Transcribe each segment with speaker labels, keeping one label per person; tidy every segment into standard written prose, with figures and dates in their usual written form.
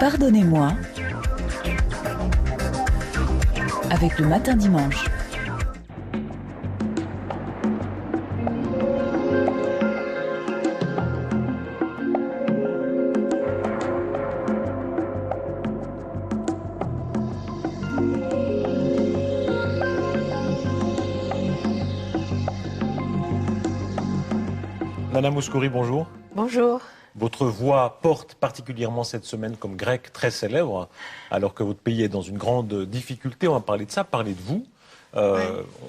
Speaker 1: Pardonnez-moi avec le matin dimanche.
Speaker 2: Nana Mouskouri, bonjour.
Speaker 3: Bonjour.
Speaker 2: Votre voix porte particulièrement cette semaine comme grec très célèbre, alors que votre pays est dans une grande difficulté. On va parler de ça, parler de vous.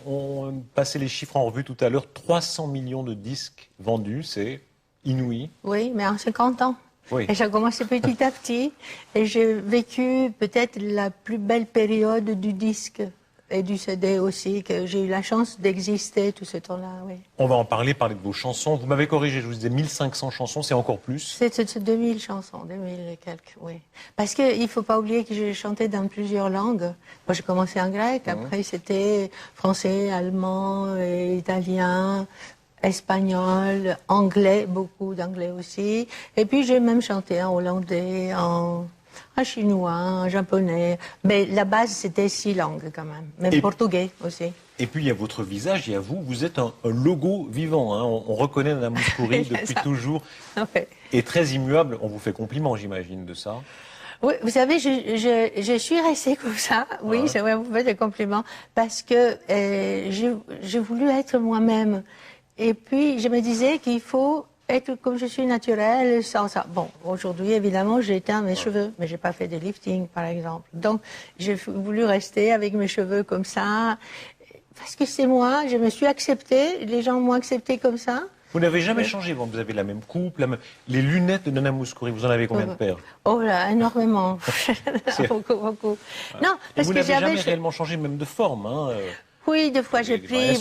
Speaker 2: On passait les chiffres en revue tout à l'heure. 300 millions de disques vendus, c'est inouï.
Speaker 3: Oui, mais en 50 ans.
Speaker 2: Oui.
Speaker 3: Et j'ai commencé petit à petit. Et j'ai vécu peut-être la plus belle période du disque et du CD aussi, que j'ai eu la chance d'exister tout ce temps-là. Oui.
Speaker 2: On va en parler de vos chansons. Vous m'avez corrigé, je vous disais 1500 chansons, c'est encore plus.
Speaker 3: C'est 2000 chansons, 2000 et quelques, oui. Parce qu'il ne faut pas oublier que j'ai chanté dans plusieurs langues. Moi, j'ai commencé en grec, après c'était français, allemand, italien, espagnol, anglais, beaucoup d'anglais aussi. Et puis j'ai même chanté en hollandais, en chinois, en japonais. Mais la base, c'était 6 langues quand même. Mais portugais aussi.
Speaker 2: Et puis il y a votre visage, il y a vous. Vous êtes un logo vivant. Hein. On reconnaît Nana Mouskouri depuis toujours.
Speaker 3: Okay.
Speaker 2: Et très immuable. On vous fait compliment, j'imagine, de ça.
Speaker 3: Oui, vous savez, je suis restée comme ça. Oui, j'aimerais vous faire des compliments. Parce que j'ai voulu être moi-même. Et puis, je me disais qu'il faut être comme je suis naturelle, sans ça. Bon, aujourd'hui, évidemment, j'ai éteint mes cheveux, mais j'ai pas fait de lifting, par exemple. Donc, j'ai voulu rester avec mes cheveux comme ça, parce que c'est moi, je me suis acceptée, les gens m'ont acceptée comme ça.
Speaker 2: Vous n'avez jamais changé, vous avez la même coupe, les lunettes de Nana Mouskouri, vous en avez combien de paires?
Speaker 3: Oh là, énormément. Beaucoup, beaucoup. Non, parce
Speaker 2: vous
Speaker 3: que
Speaker 2: n'avez jamais réellement changé, même de forme, hein.
Speaker 3: Oui, deux fois j'ai pris,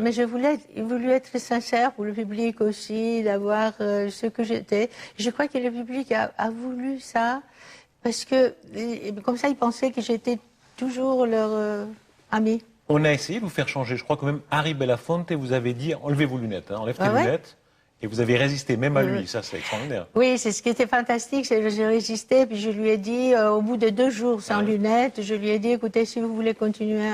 Speaker 3: mais j'ai voulu être sincère pour le public aussi, d'avoir ce que j'étais. Je crois que le public a voulu ça, parce que comme ça, ils pensaient que j'étais toujours leur amie.
Speaker 2: On a essayé de vous faire changer. Je crois que même Harry Belafonte vous avait dit enlevez vos lunettes, hein, enlève tes lunettes. Et vous avez résisté, même à lui, ça c'est extraordinaire.
Speaker 3: Oui, c'est ce qui était fantastique, c'est que j'ai résisté, puis je lui ai dit, au bout de 2 jours sans lunettes, je lui ai dit, écoutez, si vous voulez continuer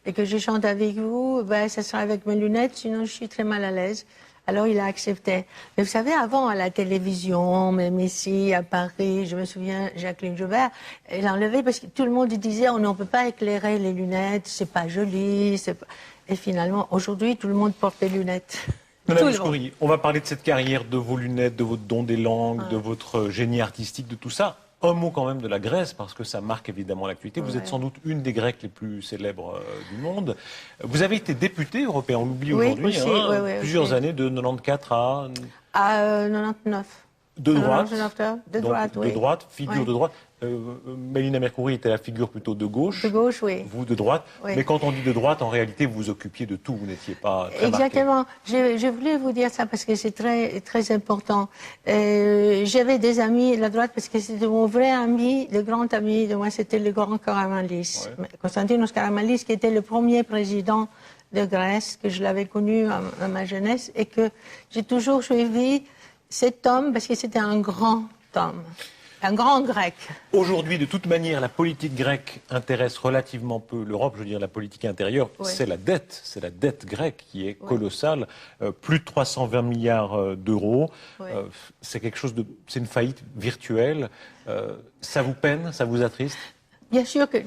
Speaker 3: et que je chante avec vous, ben, ça sera avec mes lunettes, sinon je suis très mal à l'aise. Alors il a accepté. Mais vous savez, avant, à la télévision, même ici, à Paris, je me souviens, Jacqueline Joubert, elle a enlevé parce que tout le monde disait, on ne peut pas éclairer les lunettes, c'est pas joli, c'est pas... Et finalement, aujourd'hui, tout le monde porte des lunettes.
Speaker 2: Madame Mouskouri, on va parler de cette carrière, de vos lunettes, de votre don des langues, de votre génie artistique, de tout ça. Un mot quand même de la Grèce, parce que ça marque évidemment l'actualité. Vous êtes sans doute une des Grecques les plus célèbres du monde. Vous avez été députée européenne, on l'oublie aujourd'hui, plusieurs années, de 94
Speaker 3: à 99.
Speaker 2: De droite,
Speaker 3: de droite,
Speaker 2: figure de droite. Mélina Mercouri était la figure plutôt de gauche.
Speaker 3: De gauche, oui.
Speaker 2: Vous de droite. Oui. Mais quand on dit de droite, en réalité, vous vous occupiez de tout. Vous n'étiez pas très
Speaker 3: Exactement. Je voulais vous dire ça parce que c'est très, très important. J'avais des amis de la droite parce que c'était mon vrai ami, le grand ami de moi, c'était le grand Karamanlis. Konstantinos Karamanlis, qui était le premier président de Grèce, que je l'avais connu à ma jeunesse et que j'ai toujours suivi cet homme parce que c'était un grand homme. Un grand grec.
Speaker 2: Aujourd'hui, de toute manière, la politique grecque intéresse relativement peu l'Europe. Je veux dire, la politique intérieure, c'est la dette. C'est la dette grecque qui est colossale. Plus de 320 milliards d'euros. C'est quelque chose de... C'est une faillite virtuelle. Ça vous peine? Ça vous attriste?
Speaker 3: Bien sûr que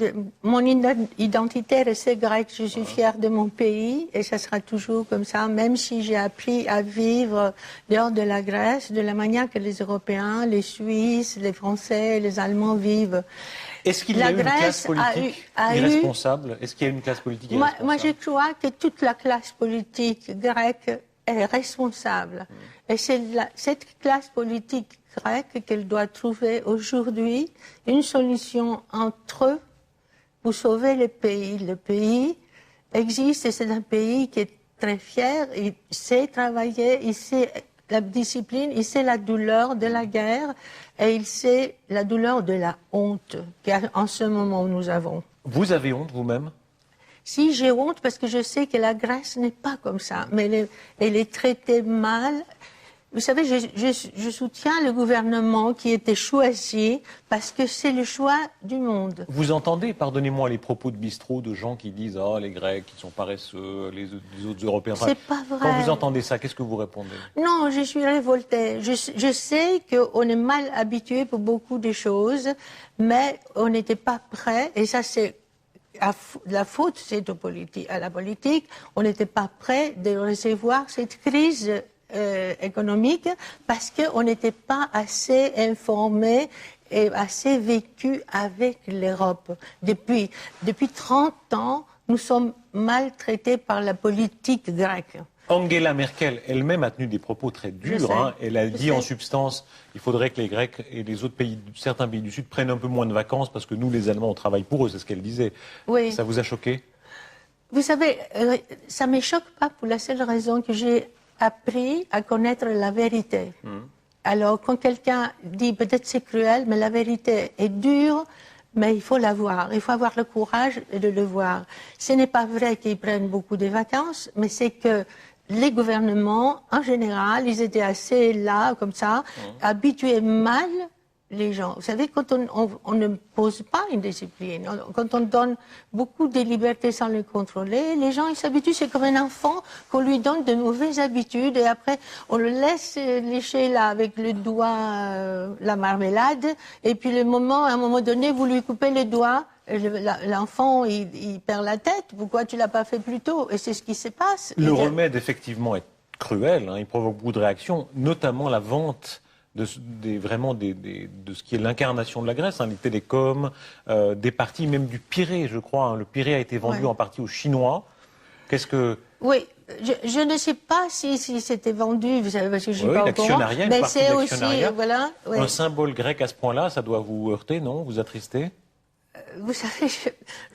Speaker 3: mon identité reste grecque. Je suis fière de mon pays et ça sera toujours comme ça, même si j'ai appris à vivre dehors de la Grèce, de la manière que les Européens, les Suisses, les Français, les Allemands vivent.
Speaker 2: Est-ce qu'il y a une classe politique irresponsable? Est-ce qu'il y a une classe politique irresponsable?
Speaker 3: Moi, je crois que toute la classe politique grecque est responsable. Et c'est cette classe politique grecque qu'elle doit trouver aujourd'hui une solution entre eux pour sauver le pays. Le pays existe et c'est un pays qui est très fier, il sait travailler, il sait la discipline, il sait la douleur de la guerre et il sait la douleur de la honte qu'en ce moment nous avons.
Speaker 2: Vous avez honte vous-même?
Speaker 3: Si, j'ai honte parce que je sais que la Grèce n'est pas comme ça, mais elle est traitée mal. Vous savez, je soutiens le gouvernement qui était choisi parce que c'est le choix du monde.
Speaker 2: Vous entendez, pardonnez-moi, les propos de bistrot de gens qui disent « Ah, les Grecs, ils sont paresseux, les autres Européens... »
Speaker 3: C'est pas vrai.
Speaker 2: Quand vous entendez ça, qu'est-ce que vous répondez?
Speaker 3: Non, je suis révoltée. Je sais qu'on est mal habitué pour beaucoup de choses, mais on n'était pas prêt, et ça c'est la faute, c'est à la politique, on n'était pas prêt de recevoir cette crise économique parce qu'on n'était pas assez informé et assez vécu avec l'Europe. Depuis 30 ans, nous sommes maltraités par la politique grecque.
Speaker 2: Angela Merkel elle-même a tenu des propos très durs. Hein. Elle a dit en substance il faudrait que les Grecs et les autres pays, certains pays du Sud prennent un peu moins de vacances parce que nous, les Allemands, on travaille pour eux. C'est ce qu'elle disait.
Speaker 3: Oui.
Speaker 2: Ça vous a choqué?
Speaker 3: Vous savez, ça ne me choque pas pour la seule raison que j'ai appris à connaître la vérité. Alors, quand quelqu'un dit peut-être c'est cruel, mais la vérité est dure, mais il faut la voir. Il faut avoir le courage de le voir. Ce n'est pas vrai qu'ils prennent beaucoup de vacances, mais c'est que les gouvernements, en général, ils étaient assez là, comme ça, habitués mal les gens. Vous savez, quand on ne pose pas une discipline, quand on donne beaucoup de liberté sans les contrôler, les gens ils s'habituent, c'est comme un enfant qu'on lui donne de mauvaises habitudes et après on le laisse lécher là avec le doigt la marmelade et puis à un moment donné, vous lui coupez le doigt, l'enfant il perd la tête, pourquoi tu l'as pas fait plus tôt? Et c'est ce qui se passe.
Speaker 2: Le remède effectivement est cruel, hein, il provoque beaucoup de réactions, notamment la vente de ce qui est l'incarnation de la Grèce, hein, les télécoms, des parties, même du Pirée, je crois. Hein. Le Pirée a été vendu en partie aux Chinois. Qu'est-ce que...
Speaker 3: Oui, je ne sais pas si c'était vendu, vous savez, parce que je ne suis pas au courant.
Speaker 2: Mais c'est aussi,
Speaker 3: voilà...
Speaker 2: Un symbole grec à ce point-là, ça doit vous heurter, non? Vous attrister?
Speaker 3: Vous savez,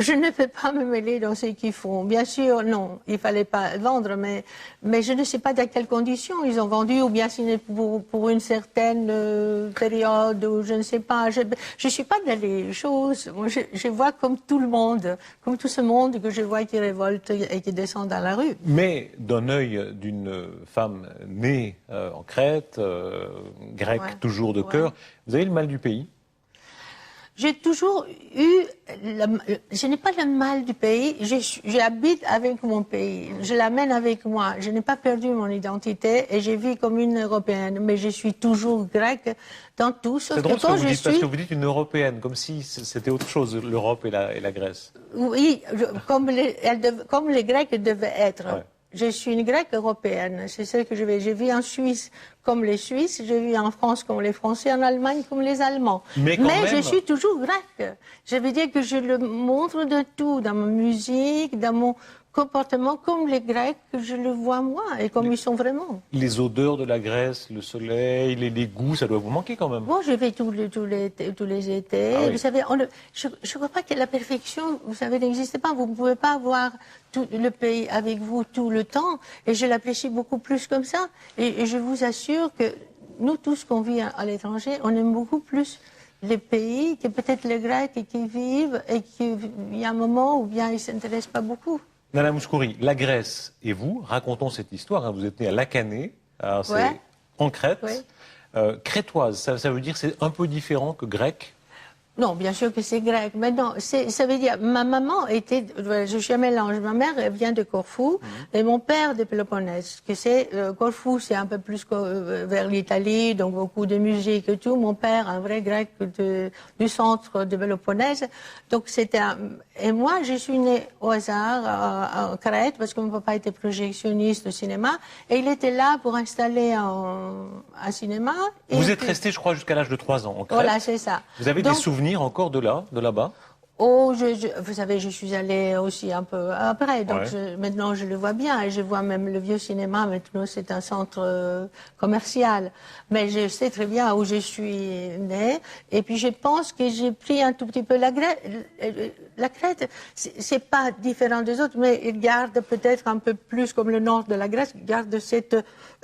Speaker 3: je ne peux pas me mêler dans ce qu'ils font. Bien sûr, non, il ne fallait pas vendre, mais je ne sais pas dans quelles conditions ils ont vendu, ou bien si pour une certaine période, ou je ne sais pas. Je ne suis pas dans les choses. Moi, je vois comme tout le monde, comme tout ce monde que je vois qui révolte et qui descend dans la rue.
Speaker 2: Mais d'un œil d'une femme née en Crète, grecque toujours de cœur, vous avez le mal du pays?
Speaker 3: J'ai toujours eu, je n'ai pas le mal du pays, j'habite avec mon pays, je l'amène avec moi, je n'ai pas perdu mon identité et je vis comme une Européenne, mais je suis toujours grecque dans tout, sauf que quand je suis...
Speaker 2: Parce que vous dites une Européenne, comme si c'était autre chose, l'Europe et la Grèce.
Speaker 3: Oui, comme les Grecs devaient être. Ouais. Je suis une grecque européenne, c'est ce que je vis. Je vis en Suisse comme les Suisses, je vis en France comme les Français, en Allemagne comme les Allemands. Mais je suis toujours grecque. Je veux dire que je le montre de tout, dans ma musique, dans mon comportement, comme les Grecs, je le vois moi, et comme ils sont vraiment.
Speaker 2: Les odeurs de la Grèce, le soleil, les goûts, ça doit vous manquer quand même.
Speaker 3: Bon, je vais tous les étés. Ah, oui. Vous savez, je ne crois pas que la perfection, vous savez, n'existe pas. Vous ne pouvez pas avoir tout le pays avec vous tout le temps. Et je l'apprécie beaucoup plus comme ça. Et je vous assure que nous, tous qu'on vit à l'étranger, on aime beaucoup plus les pays que peut-être les Grecs qui vivent et qu'il y a un moment où bien ils ne s'intéressent pas beaucoup.
Speaker 2: Nana Mouskouri, la Grèce et vous, racontons cette histoire. Hein, vous êtes née à Lacanée, en Crète. Ouais. Crétoise, ça veut dire c'est un peu différent que grec?
Speaker 3: Non, bien sûr que c'est grec, mais non, ça veut dire, ma maman était, je suis un mélange, ma mère vient de Corfou, et mon père de Péloponnèse, que c'est, Corfou c'est un peu plus vers l'Italie, donc beaucoup de musique et tout, mon père, un vrai grec du centre de Péloponnèse, donc c'était et moi je suis née au hasard en Crète, parce que mon papa était projectionniste de cinéma, et il était là pour installer un cinéma.
Speaker 2: Vous êtes resté, je crois, jusqu'à l'âge de 3 ans en Crète.
Speaker 3: Voilà, c'est ça.
Speaker 2: Vous avez des souvenirs encore de là-bas?
Speaker 3: Oh, vous savez, je suis allée aussi un peu après, donc maintenant je le vois bien, et je vois même le vieux cinéma, maintenant c'est un centre commercial. Mais je sais très bien où je suis née, et puis je pense que j'ai pris un tout petit peu la Crète, c'est pas différent des autres, mais il garde peut-être un peu plus, comme le nord de la Grèce, garde cette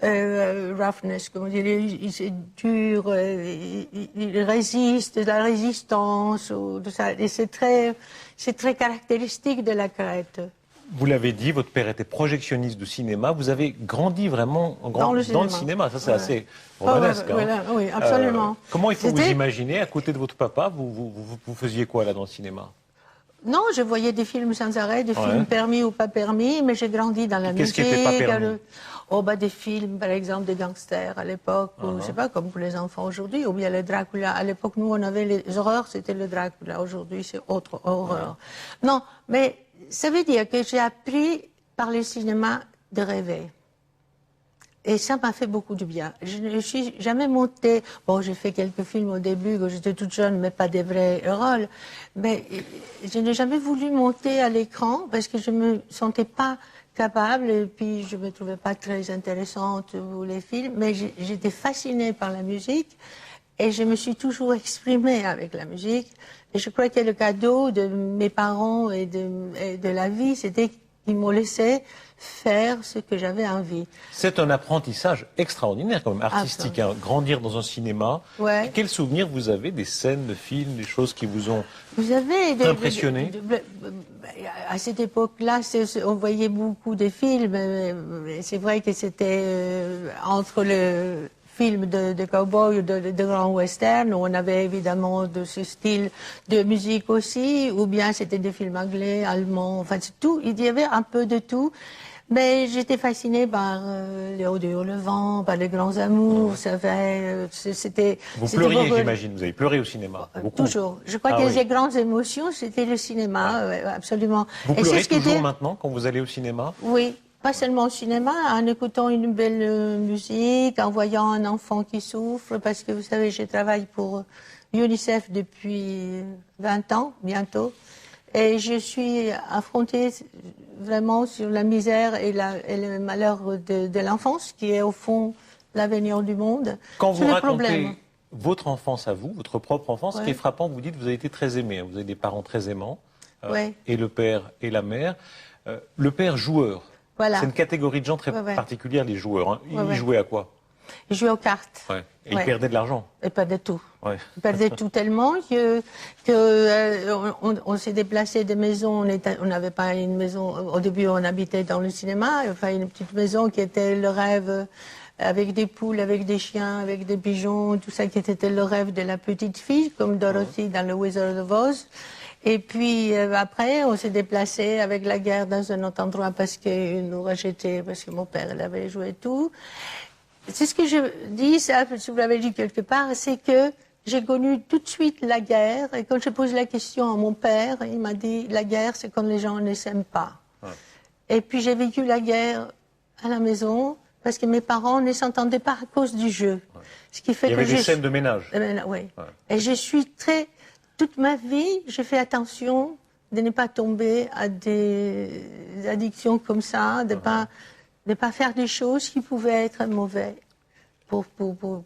Speaker 3: roughness, comme on dirait, il dur, il résiste, la résistance, ou tout ça, et c'est très caractéristique de la Crète.
Speaker 2: Vous l'avez dit, votre père était projectionniste de cinéma. Vous avez grandi vraiment
Speaker 3: Dans le
Speaker 2: cinéma. Ça, c'est
Speaker 3: Ouais.
Speaker 2: assez romanesque.
Speaker 3: Oh, voilà, oui, absolument.
Speaker 2: Comment il faut vous
Speaker 3: C'était-
Speaker 2: imaginer, à côté de votre papa, vous faisiez quoi là dans le cinéma?
Speaker 3: Non, je voyais des films sans arrêt, des films permis ou pas permis, mais j'ai grandi dans la
Speaker 2: Qu'est-ce
Speaker 3: musique.
Speaker 2: qui était pas permis?
Speaker 3: Oh, bah, des films, par exemple, de gangsters à l'époque, ou je sais pas, comme pour les enfants aujourd'hui, ou bien le Dracula. À l'époque, nous, on avait les horreurs, c'était le Dracula. Aujourd'hui, c'est autre horreur. Non, mais ça veut dire que j'ai appris par le cinéma de rêver. Et ça m'a fait beaucoup de bien. Je ne suis jamais montée. Bon, j'ai fait quelques films au début quand j'étais toute jeune, mais pas des vrais rôles. Mais je n'ai jamais voulu monter à l'écran parce que je me sentais pas capable et puis je me trouvais pas très intéressante pour les films. Mais j'étais fascinée par la musique et je me suis toujours exprimée avec la musique. Et je crois que le cadeau de mes parents et de la vie, c'était qu'ils m'ont laissé faire ce que j'avais envie.
Speaker 2: C'est un apprentissage extraordinaire, quand même, artistique. Hein. Grandir dans un cinéma.
Speaker 3: Ouais.
Speaker 2: Quel souvenir vous avez des scènes de films, des choses qui vous ont
Speaker 3: Vous avez
Speaker 2: impressionné?
Speaker 3: À cette époque-là, on voyait beaucoup de films. C'est vrai que c'était entre le film de cowboy ou de grand western, où on avait évidemment de ce style de musique aussi, ou bien c'était des films anglais, allemands, enfin c'est tout. Il y avait un peu de tout. Mais j'étais fascinée par les Hauts le vent, par les grands amours, ça fait, c'était...
Speaker 2: Vous
Speaker 3: c'était
Speaker 2: pleuriez,
Speaker 3: beaucoup-
Speaker 2: j'imagine. Vous avez pleuré au cinéma. Beaucoup.
Speaker 3: Toujours. Je crois
Speaker 2: Ah
Speaker 3: que
Speaker 2: oui.
Speaker 3: les grandes émotions, c'était le cinéma, ouais, absolument.
Speaker 2: Vous
Speaker 3: Et
Speaker 2: pleurez
Speaker 3: c'est ce qui
Speaker 2: toujours
Speaker 3: était-
Speaker 2: maintenant quand vous allez au cinéma?
Speaker 3: Oui, pas seulement au cinéma, en écoutant une belle musique, en voyant un enfant qui souffre, parce que vous savez, je travaille pour UNICEF depuis 20 ans, bientôt, et je suis affrontée vraiment sur la misère et le malheur de l'enfance, qui est au fond l'avenir du monde.
Speaker 2: Quand
Speaker 3: C'est
Speaker 2: vous
Speaker 3: le
Speaker 2: racontez
Speaker 3: problème.
Speaker 2: votre enfance à vous, votre propre enfance, ce qui est
Speaker 3: Ouais.
Speaker 2: frappant, vous dites que vous avez été très aimé. Hein. Vous avez des parents très aimants,
Speaker 3: Ouais.
Speaker 2: et le père et la mère. Le père joueur.
Speaker 3: Voilà.
Speaker 2: C'est une catégorie de gens très
Speaker 3: Ouais.
Speaker 2: particulière, les joueurs. Hein. Ils
Speaker 3: Ouais.
Speaker 2: jouaient à quoi?
Speaker 3: Je jouais aux cartes.
Speaker 2: Ouais. Et
Speaker 3: Ouais.
Speaker 2: ils perdaient de l'argent.
Speaker 3: Et pas de tout.
Speaker 2: Ouais.
Speaker 3: On perdait tout tellement on s'est déplacé de maisons. On n'avait pas une maison. Au début, on habitait dans le cinéma. Enfin, une petite maison qui était le rêve, avec des poules, avec des chiens, avec des pigeons, tout ça qui était le rêve de la petite fille, comme Dorothy dans le Wizard of Oz. Et puis après, on s'est déplacé avec la guerre dans un autre endroit parce qu'ils nous rejetaient, parce que mon père il avait joué tout. C'est ce que je dis, ça, si vous l'avez dit quelque part, c'est que j'ai connu tout de suite la guerre. Et quand je pose la question à mon père, il m'a dit la guerre, c'est quand les gens ne s'aiment pas.
Speaker 2: Ouais.
Speaker 3: Et puis j'ai vécu la guerre à la maison parce que mes parents ne s'entendaient pas à cause du jeu. Ce qui fait
Speaker 2: Il y avait
Speaker 3: que
Speaker 2: des scènes de ménage.
Speaker 3: oui.
Speaker 2: Ouais.
Speaker 3: Et je suis très. Toute ma vie, je fais attention de ne pas tomber à des addictions comme ça, de ne pas faire des choses qui pouvaient être mauvaises pour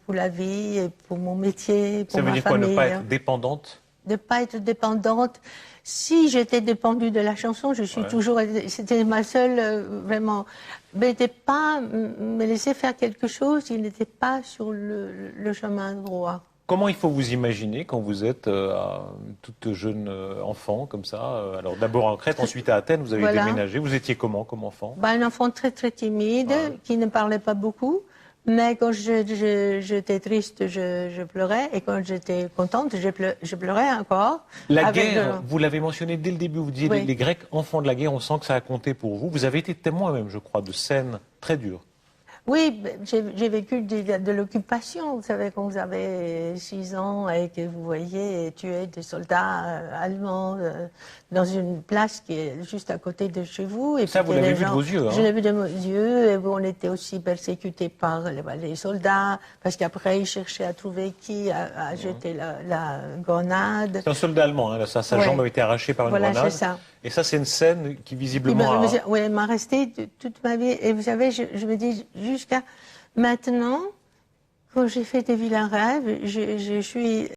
Speaker 3: la vie et pour mon métier, pour
Speaker 2: Ça veut
Speaker 3: ma
Speaker 2: dire quoi,
Speaker 3: famille.
Speaker 2: ne pas être dépendante?
Speaker 3: De ne pas être dépendante. Si j'étais dépendue de la chanson, je suis toujours. C'était ma seule, vraiment. Mais n'était pas me laisser faire quelque chose, il n'était pas sur le chemin droit.
Speaker 2: Comment il faut vous imaginer quand vous êtes toute jeune enfant, comme ça? Alors d'abord en Crète, ensuite à Athènes, vous avez
Speaker 3: Voilà.
Speaker 2: déménagé. Vous étiez comment comme enfant?
Speaker 3: Un enfant très très timide, qui ne parlait pas beaucoup. Mais quand j'étais triste, je pleurais. Et quand j'étais contente, je pleurais encore.
Speaker 2: La
Speaker 3: Avec
Speaker 2: guerre, vous l'avez mentionné dès le début, vous disiez
Speaker 3: Oui.
Speaker 2: les Grecs, enfants de la guerre, on sent que ça a compté pour vous. Vous avez été témoin même, je crois, de scènes très dures.
Speaker 3: Oui, j'ai vécu de l'occupation. Vous savez, quand vous avez 6 ans et que vous voyez tuer des soldats allemands dans une place qui est juste à côté de chez vous. Et
Speaker 2: Ça,
Speaker 3: puis
Speaker 2: vous
Speaker 3: que
Speaker 2: l'avez
Speaker 3: les
Speaker 2: vu de
Speaker 3: gens-
Speaker 2: vos yeux, hein.
Speaker 3: Je l'ai vu de mes yeux. Et on était aussi persécutés par les soldats, parce qu'après, ils cherchaient à trouver qui a jeté la grenade.
Speaker 2: C'est un soldat allemand, hein, sa
Speaker 3: Ouais.
Speaker 2: jambe avait été arrachée par une
Speaker 3: Voilà,
Speaker 2: grenade.
Speaker 3: c'est ça.
Speaker 2: Et ça, c'est une scène qui
Speaker 3: Il
Speaker 2: visiblement a...
Speaker 3: m'a resté toute ma vie. Et vous savez, je me dis, jusqu'à maintenant, quand j'ai fait des vilains rêves, je suis